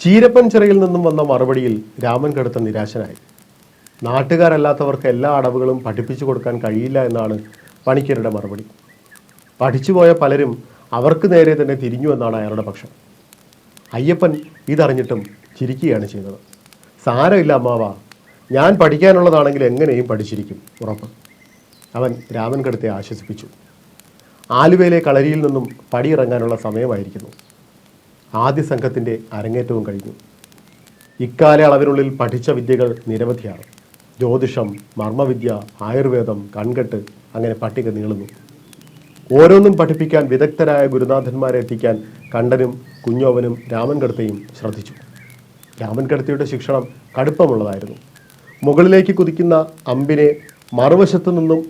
ചീരപ്പൻ ചിറയിൽ നിന്നും വന്ന മറുപടിയിൽ രാമൻ കടുത്ത നിരാശനായി. നാട്ടുകാരല്ലാത്തവർക്ക് എല്ലാ അടവുകളും പഠിപ്പിച്ചു കൊടുക്കാൻ കഴിയില്ല എന്നാണ് പണിക്കരുടെ മറുപടി. പഠിച്ചുപോയ പലരും അവർക്ക് നേരെ തന്നെ തിരിഞ്ഞു എന്നാണ് അയാളുടെ പക്ഷം. അയ്യപ്പൻ ഇതറിഞ്ഞിട്ടും ചിരിക്കുകയാണ് ചെയ്തത്. സാരമില്ല അമ്മാവ, ഞാൻ പഠിക്കാനുള്ളതാണെങ്കിൽ എങ്ങനെയും പഠിച്ചിരിക്കും, ഉറപ്പ്. അവൻ രാമൻ കടുത്തെ ആശ്വസിപ്പിച്ചു. ആലുവയിലെ കളരിയിൽ നിന്നും പടിയിറങ്ങാനുള്ള സമയമായിരിക്കുന്നു. ആദ്യ സംഘത്തിൻ്റെ അരങ്ങേറ്റവും കഴിഞ്ഞു. ഇക്കാല അളവിനുള്ളിൽ പഠിച്ച വിദ്യകൾ നിരവധിയാണ്. ജ്യോതിഷം, മർമ്മവിദ്യ, ആയുർവേദം, കൺകെട്ട്, അങ്ങനെ പട്ടിക നീളുന്നു. ഓരോന്നും പഠിപ്പിക്കാൻ വിദഗ്ധരായ ഗുരുനാഥന്മാരെ എത്തിക്കാൻ കണ്ടനും കുഞ്ഞോവനും രാമൻ കടുത്തയും ശ്രദ്ധിച്ചു. രാമൻ കടുത്തയുടെ ശിക്ഷണം കടുപ്പമുള്ളതായിരുന്നു. മുകളിലേക്ക് കുതിക്കുന്ന അമ്പിനെ മറുവശത്തു നിന്നും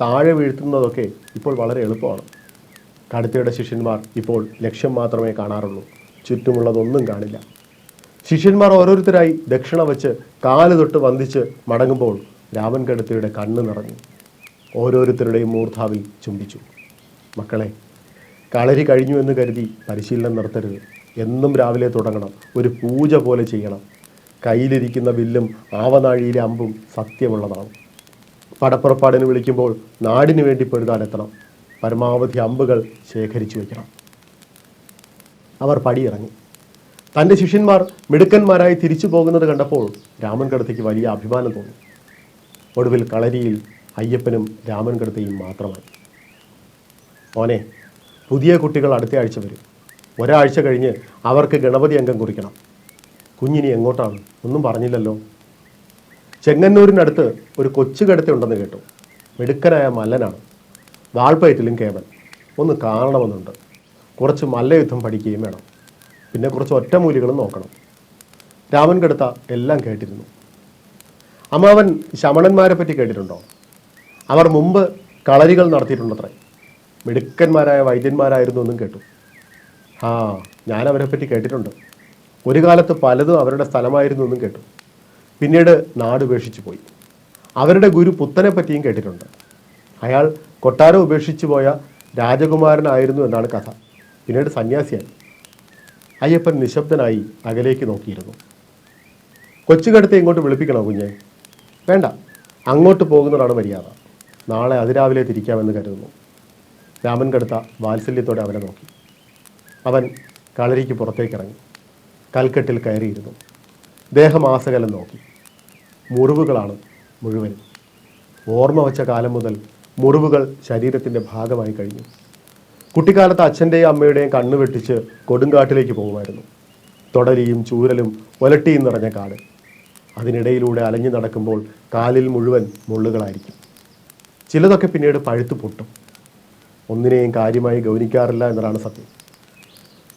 താഴെ വീഴ്ത്തുന്നതൊക്കെ ഇപ്പോൾ വളരെ എളുപ്പമാണ്. കടുത്തയുടെ ശിഷ്യന്മാർ ഇപ്പോൾ ലക്ഷ്യം മാത്രമേ കാണാറുള്ളൂ, ചുറ്റുമുള്ളതൊന്നും കാണില്ല. ശിഷ്യന്മാർ ഓരോരുത്തരായി ദക്ഷിണ വച്ച് കാല് തൊട്ട് വന്ദിച്ച് മടങ്ങുമ്പോൾ രാമൻ കടുത്തയുടെ കണ്ണ് നിറഞ്ഞു. ഓരോരുത്തരുടെയും മൂർധാവിൽ ചുംബിച്ചു. മക്കളെ, കളരി കഴിഞ്ഞു എന്ന് കരുതി പരിശീലനം നിർത്തരുത്. എന്നും രാവിലെ തുടങ്ങണം. ഒരു പൂജ പോലെ ചെയ്യണം. കയ്യിലിരിക്കുന്ന വില്ലും ആവനാഴിയിലെ അമ്പും സത്യമുള്ളതാണ്. പടപ്പുറപ്പാടിന് വിളിക്കുമ്പോൾ നാടിനു വേണ്ടി പൊരുതാനെത്തണം. പരമാവധി അമ്പുകൾ ശേഖരിച്ചു വയ്ക്കണം. അവർ പടിയിറങ്ങി. തൻ്റെ ശിഷ്യന്മാർ മിടുക്കന്മാരായി തിരിച്ചു പോകുന്നത് കണ്ടപ്പോൾ രാമൻ കടുത്തയ്ക്ക് വലിയ അഭിമാനം തോന്നി. ഒടുവിൽ കളരിയിൽ അയ്യപ്പനും രാമൻ കടുത്തയും മാത്രമായി. മോനെ, പുതിയ കുട്ടികൾ അടുത്ത ആഴ്ച വരും. ഒരാഴ്ച കഴിഞ്ഞ് അവർക്ക് ഗണപതി അംഗം കുറിക്കണം. കുഞ്ഞിനി എങ്ങോട്ടാണ്? ഒന്നും പറഞ്ഞില്ലല്ലോ. ചെങ്ങന്നൂരിനടുത്ത് ഒരു കൊച്ചു കടുത്തയുണ്ടെന്ന് കേട്ടു. മിടുക്കനായ മല്ലനാണ്. വാൾപ്പയറ്റിലും കേവൽ. ഒന്ന് കാണണമെന്നുണ്ട്. കുറച്ച് മല്ലയുദ്ധം പഠിക്കുകയും വേണം. പിന്നെ കുറച്ച് ഒറ്റമൂലികളും നോക്കണം. രാമൻ കടുത്ത എല്ലാം കേട്ടിരുന്നു. അമ്മാവൻ ശമണന്മാരെ പറ്റി കേട്ടിട്ടുണ്ടോ? അവർ മുമ്പ് കളരികൾ നടത്തിയിട്ടുണ്ടത്രേ. മിടുക്കന്മാരായ വൈദ്യന്മാരായിരുന്നു എന്നും കേട്ടു. ഞാനവരെ പറ്റി കേട്ടിട്ടുണ്ട്. ഒരു കാലത്ത് പലതും അവരുടെ സ്ഥലമായിരുന്നു എന്നും കേട്ടു. പിന്നീട് നാട് ഉപേക്ഷിച്ചു പോയി. അവരുടെ ഗുരു പുത്തനെ പറ്റിയും കേട്ടിട്ടുണ്ട്. അയാൾ കൊട്ടാരം ഉപേക്ഷിച്ചു പോയ രാജകുമാരനായിരുന്നു എന്നാണ് കഥ. പിന്നീട് സന്യാസിയായി. അയ്യപ്പൻ നിശബ്ദനായി അകലേക്ക് നോക്കിയിരുന്നു. കൊച്ചുകടുത്തെ ഇങ്ങോട്ട് വിളിപ്പിക്കണോ കുഞ്ഞെ? വേണ്ട, അങ്ങോട്ട് പോകുന്നതാണ് മര്യാദ. നാളെ അതിരാവിലെ തിരിക്കാമെന്ന് കരുതുന്നു. രാമൻ കടുത്ത വാത്സല്യത്തോടെ അവനെ നോക്കി. അവൻ കളരിക്ക് പുറത്തേക്കിറങ്ങി. കൽക്കെട്ടിൽ കയറിയിരുന്നു. ദേഹമാസകലം നോക്കി. മുറിവുകളാണ് മുഴുവനും. ഓർമ്മ വച്ച കാലം മുതൽ മുറിവുകൾ ശരീരത്തിൻ്റെ ഭാഗമായി കഴിഞ്ഞു. കുട്ടിക്കാലത്ത് അച്ഛൻ്റെയും അമ്മയുടെയും കണ്ണു വെട്ടിച്ച് കൊടുങ്കാട്ടിലേക്ക് പോകുമായിരുന്നു. തൊടലിയും ചൂരലും ഒലട്ടിയും നിറഞ്ഞ കാട്. അതിനിടയിലൂടെ അലഞ്ഞു നടക്കുമ്പോൾ കാലിൽ മുഴുവൻ മുള്ളുകളായിരിക്കും. ചിലതൊക്കെ പിന്നീട് പഴുത്തു പൊട്ടും. ഒന്നിനെയും കാര്യമായി ഗൗനിക്കാറില്ല എന്നതാണ് സത്യം.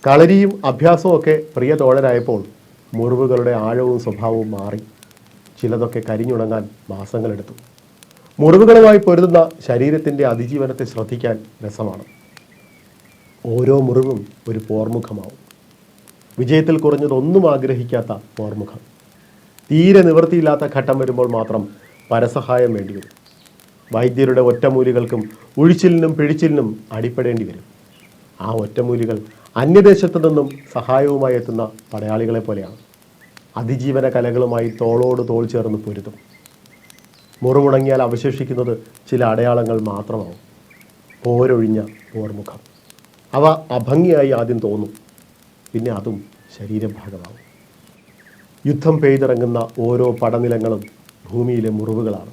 കളരിയും അഭ്യാസവും ഒക്കെ പ്രിയ തോഴരായപ്പോൾ മുറിവുകളുടെ ആഴവും സ്വഭാവവും മാറി. ചിലതൊക്കെ കരിഞ്ഞുണങ്ങാൻ മാസങ്ങളെടുത്തു. മുറിവുകളുമായി പൊരുതുന്ന ശരീരത്തിൻ്റെ അതിജീവനത്തെ ശ്രദ്ധിക്കാൻ രസമാണ്. ഓരോ മുറിവും ഒരു പോർമുഖമാവും. വിജയത്തിൽ കുറഞ്ഞതൊന്നും ആഗ്രഹിക്കാത്ത പോർമുഖം. തീരെ നിവൃത്തിയില്ലാത്ത ഘട്ടം വരുമ്പോൾ മാത്രം പരസഹായം വേണ്ടിവരും. വൈദ്യരുടെ ഒറ്റമൂലികൾക്കും ഉഴിച്ചിലിനും പിഴിച്ചിലിനും അടിപ്പെടേണ്ടി വരും. ആ ഒറ്റമൂലികൾ അന്യദേശത്തു നിന്നും സഹായവുമായി എത്തുന്ന പടയാളികളെ പോലെയാണ്. അതിജീവന കലകളുമായി തോളോട് തോൾ ചേർന്ന് പൊരുതും. മുറിവുണങ്ങിയാൽ അവശേഷിക്കുന്നത് ചില അടയാളങ്ങൾ മാത്രമാവും. പോരൊഴിഞ്ഞ പോർമുഖം. അവ അഭംഗിയായി ആദ്യം തോന്നും. പിന്നെ അതും ശരീരഭാഗമാവും. യുദ്ധം പെയ്തിറങ്ങുന്ന ഓരോ പടനിലങ്ങളും ഭൂമിയിലെ മുറിവുകളാണ്.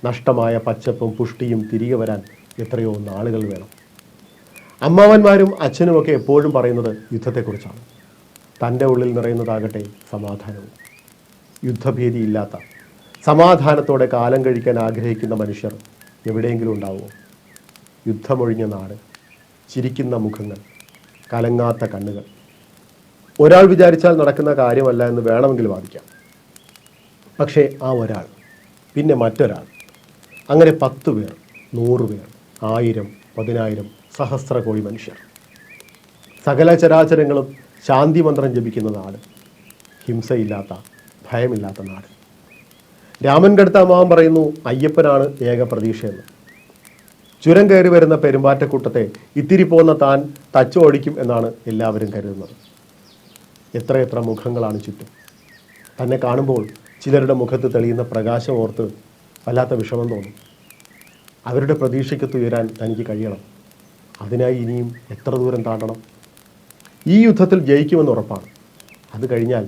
നഷ്ടമായ പച്ചപ്പും പുഷ്ടിയും തിരികെ വരാൻ എത്രയോ നാളുകൾ വേണം. അമ്മാവന്മാരും അച്ഛനുമൊക്കെ എപ്പോഴും പറയുന്നത് യുദ്ധത്തെക്കുറിച്ചാണ്. തൻ്റെ ഉള്ളിൽ നിറയുന്നതാകട്ടെ സമാധാനവും. യുദ്ധഭീതിയില്ലാത്ത സമാധാനത്തോടെ കാലം കഴിക്കാൻ ആഗ്രഹിക്കുന്ന മനുഷ്യർ എവിടെയെങ്കിലും ഉണ്ടാവുമോ? യുദ്ധമൊഴിഞ്ഞ നാട്, ചിരിക്കുന്ന മുഖങ്ങൾ, കലങ്ങാത്ത കണ്ണുകൾ. ഒരാൾ വിചാരിച്ചാൽ നടക്കുന്ന കാര്യമല്ല എന്ന് വേണമെങ്കിൽ വാദിക്കാം. പക്ഷേ ആ ഒരാൾ, പിന്നെ മറ്റൊരാൾ, അങ്ങനെ 10 പേർ, 100 പേർ, 1000, 10,000, സഹസ്ര കോടി മനുഷ്യർ. സകല ചരാചരങ്ങളും ശാന്തി മന്ത്രം ജപിക്കുന്ന നാട്. ഹിംസയില്ലാത്ത, ഭയമില്ലാത്ത നാട്. രാമൻ കടുത്ത അമ്മാവൻ പറയുന്നു, അയ്യപ്പനാണ് ഏക പ്രതീക്ഷയെന്ന്. ചുരം കയറി വരുന്ന പെരുമ്പാറ്റക്കൂട്ടത്തെ ഇത്തിരി പോന്ന താൻ തച്ചു ഓടിക്കും എന്നാണ് എല്ലാവരും കരുതുന്നത്. എത്രയെത്ര മുഖങ്ങളാണ് ചുറ്റും. തന്നെ കാണുമ്പോൾ ചിലരുടെ മുഖത്ത് തെളിയുന്ന പ്രകാശം ഓർത്ത് വല്ലാത്ത വിഷമം തോന്നും. അവരുടെ പ്രതീക്ഷയ്ക്കൊത്തുയരാൻ തനിക്ക് കഴിയണം. അതിനായി ഇനിയും എത്ര ദൂരം താണ്ടണം? ഈ യുദ്ധത്തിൽ ജയിക്കുമെന്ന് ഉറപ്പാണ്. അത് കഴിഞ്ഞാൽ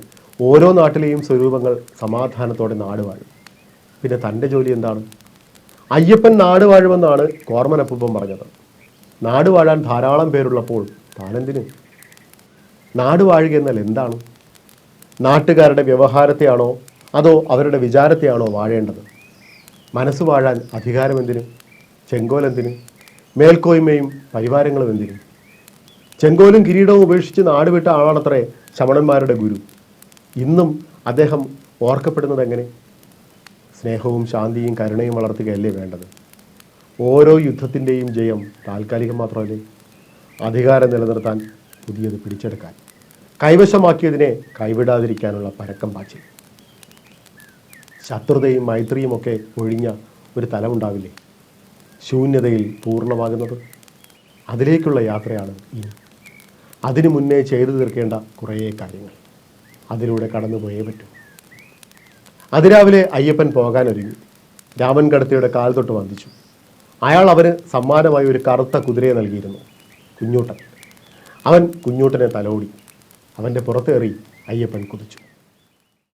ഓരോ നാട്ടിലെയും സ്വരൂപങ്ങൾ സമാധാനത്തോടെ നാട് വാഴും. പിന്നെ തൻ്റെ ജോലി എന്താണ്? അയ്യപ്പൻ നാട് വാഴുമെന്നാണ് കോർമനപ്പൂപ്പൻ പറഞ്ഞത്. നാട് വാഴാൻ ധാരാളം പേരുള്ളപ്പോൾ താനെന്തിന്? നാട് വാഴുക എന്നാൽ എന്താണ്? നാട്ടുകാരുടെ വ്യവഹാരത്തെയാണോ അതോ അവരുടെ വിചാരത്തെയാണോ വാഴേണ്ടത്? മനസ്സ് വാഴാൻ അധികാരമെന്തിന്? ചെങ്കോലെന്തിന്? മേൽക്കോയ്മയും പരിവാരങ്ങളും എന്തിന്? ചെങ്കോലും കിരീടവും ഉപേക്ഷിച്ച് നാടുവിട്ട ആളാണത്രേ ശമണന്മാരുടെ ഗുരു. ഇന്നും അദ്ദേഹം ഓർക്കപ്പെടുന്നത് എങ്ങനെ? സ്നേഹവും ശാന്തിയും കരുണയും വളർത്തുകയല്ലേ വേണ്ടത്? ഓരോ യുദ്ധത്തിൻ്റെയും ജയം താൽക്കാലികം മാത്രമല്ലേ? അധികാരം നിലനിർത്താൻ, പുതിയത് പിടിച്ചെടുക്കാൻ, കൈവശമാക്കിയതിനെ കൈവിടാതിരിക്കാനുള്ള പരക്കം പാച്ചിൽ. ശത്രുതയും മൈത്രിയുമൊക്കെ ഒഴിഞ്ഞ ഒരു തലമുണ്ടാവില്ലേ ശൂന്യതയിൽ പൂർണ്ണമാകുന്നത്? അതിലേക്കുള്ള യാത്രയാണ് ഇനി. അതിനു മുന്നേ ചെയ്തു തീർക്കേണ്ട കുറേ കാര്യങ്ങൾ. അതിലൂടെ കടന്നുപോയേ പറ്റൂ. അതിരാവിലെ അയ്യപ്പൻ പോകാനൊരുങ്ങി. രാമൻ കടത്തിയുടെ കാൽ തൊട്ട് വന്ദിച്ചു. അയാൾ അവന് സമ്മാനമായി ഒരു കറുത്ത കുതിരയെ നൽകിയിരുന്നു, കുഞ്ഞൂട്ടൻ. അവൻ കുഞ്ഞൂട്ടനെ തലോടി. അവൻ്റെ പുറത്തേറി അയ്യപ്പൻ കുതിച്ചു.